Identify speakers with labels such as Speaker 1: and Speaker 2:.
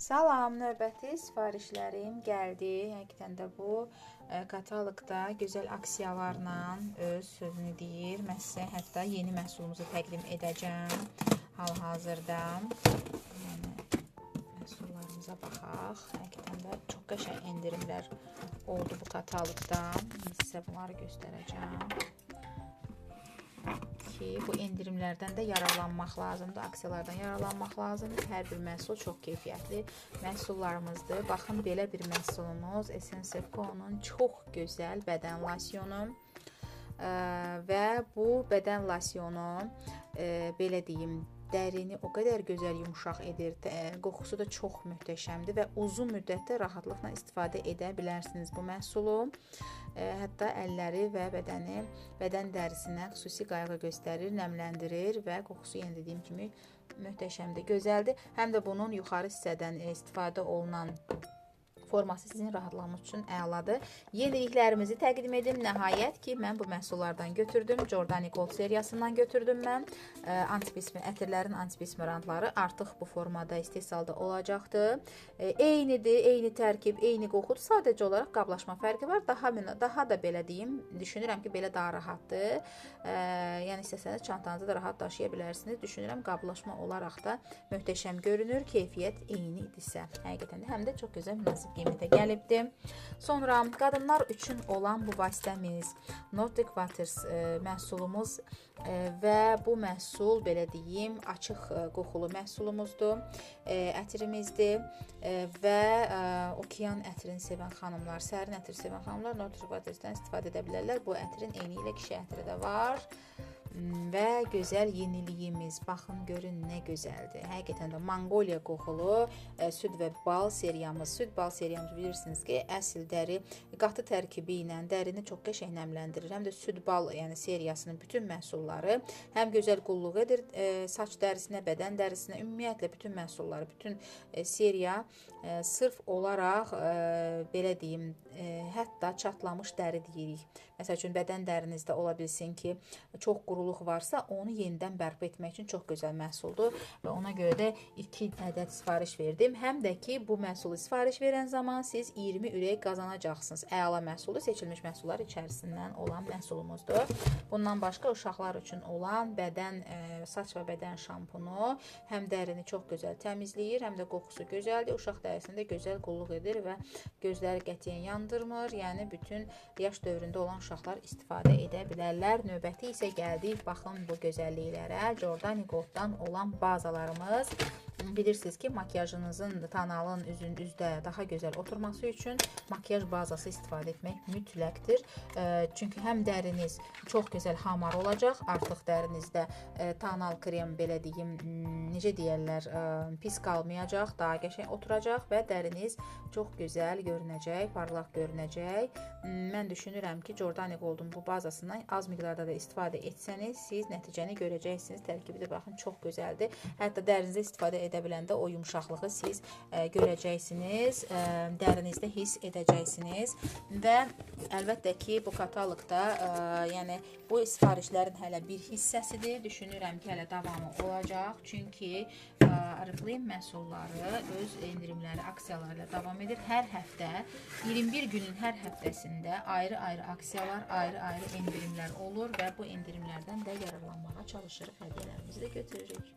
Speaker 1: Salam, növbəti sifarişlərim gəldi. Həqiqətən də bu kataloqda gözəl aksiyalarla öz sözünü deyir. Mən sizə hətta yeni məhsulumuzu təqdim edəcəm hal-hazırda. Yəni, məhsullarımıza baxaq. Həqiqətən də çox qəşəng endirimlər oldu bu kataloqda. Sizə bunları göstərəcəm. Bu endirimlərdən də yararlanmaq lazımdır, aksiyalardan yararlanmaq lazımdır. Hər bir məhsul çox keyfiyyətli məhsullarımızdır. Baxın, belə bir məhsulumuz Essence Co-nun çox gözəl bədən losyonu və bu bədən losyonu belə deyim, dərini o qədər gözəl yumuşaq edir, qoxusu da çox möhtəşəmdir və uzun müddətdə rahatlıqla istifadə edə bilərsiniz bu məhsulu. Hətta əlləri və bədən dərisinə xüsusi qayğı göstərir, nəmləndirir və qoxusu yenə dediyim kimi möhtəşəmdir, gözəldir. Həm də bunun yuxarı hissədən istifadə olunan forması sizin rahatlamaq üçün əladır. Yeniliklərimizi təqdim edim. Nəhayət ki, mən bu məhsullardan götürdüm. Jordani Gold seriyasından götürdüm mən. Ətirlərin antipismirantları artıq bu formada istehsalda olacaqdır. Eynidir, eyni tərkib, eyni qoxudur. Sadəcə olaraq qablaşma fərqi var. Daha da belə deyim, düşünürəm ki, belə daha rahatdır. Yəni istəsəniz çantanızı da rahat daşıya bilərsiniz. Düşünürəm qablaşma olaraq da möhtəşəm görünür. Keyfiyyət eyni idisə. Həqiqətən də həm də çox gözəl münasib qiymətə gəlibdir. Sonra qadınlar üçün olan bu vasitəmiz Nordic Waters məhsulumuz və bu məhsul belə deyim açıq qoxulu məhsulumuzdur. Ətirimizdir və okean ətrini sevən xanımlar, sərin ətri sevən xanımlar Nordic Waters'dən istifadə edə bilərlər. Bu ətrin eyni ilə kişi ətri də var. Və gözəl yeniliyimiz, baxın görün nə gözəldir. Həqiqətən də Monqoliya qoxulu süd və bal seriyamız. Süd bal seriyamız bilirsiniz ki, əsl dəri qatı tərkibi ilə dərini çox qəşəng nəmləndirir. Həm də süd bal, yəni seriyasının bütün məhsulları həm gözəl qulluq edir saç dərisinə, bədən dərisinə, ümumiyyətlə bütün məhsulları, bütün seriya sırf olaraq belə deyim, hətta çatlamış dəri deyirik. Məsəl üçün bədən dərinizdə ola bilsin ki, çox quruluq varsa, onu yenidən bərpa etmək üçün çox gözəl məhsuldur və ona görə də 2 ədəd sifariş verdim. Həm də ki, bu məhsulu sifariş verən zaman siz 20 ürək qazanacaqsınız. Əla məhsulu seçilmiş məhsullar içərisindən olan məhsulumuzdur. Bundan başqa uşaqlar üçün olan saç və bədən şampunu həm dərini çox gözəl təmizləyir, həm də qoxusu gözəldir. Uşaq dərisində gözəl qulluq edir və gözləri qətiyyən yandırmır. Yəni bütün yaş dövründə olan uşaqlar istifadə edə bilərlər. Növbəti isə gəldik, baxın bu gözəlliklərə. Jordani Gold'dan olan bazalarımız. Bilirsiniz ki, makyajınızın, tonalın üzdə daha gözəl oturması üçün makyaj bazası istifadə etmək mütləqdir. Çünki həm dəriniz çox gözəl hamar olacaq, artıq dərinizdə tonal krem belə deyim, necə deyərlər, pis qalmayacaq, daha qəşəng oturacaq və dəriniz çox gözəl görünəcək, parlaq görünəcək. Mən düşünürəm ki, Jordani Gold'un bu bazasından az miqdarda da istifadə etsəniz, siz nəticəni görəcəksiniz. Tərkibi də baxın, çox gözəldir. Hətta dərinizdə istifadə edə biləndə o yumuşaqlığı siz görəcəksiniz, dərinizdə hiss edəcəksiniz və əlbəttə ki, bu kataloqda yəni bu sifarişlərin hələ bir hissəsidir. Düşünürəm ki, hələ davamı olacaq. Çünki Ariflame məhsulları öz endirimləri, aksiyaları ilə davam edir. Hər həftə, 21 günün hər həftəsində ayrı-ayrı aksiyalar, ayrı-ayrı endirimlər olur və bu endirimlərdən də yararlanmağa çalışırıq, hədiyyələrimizi də götürürük.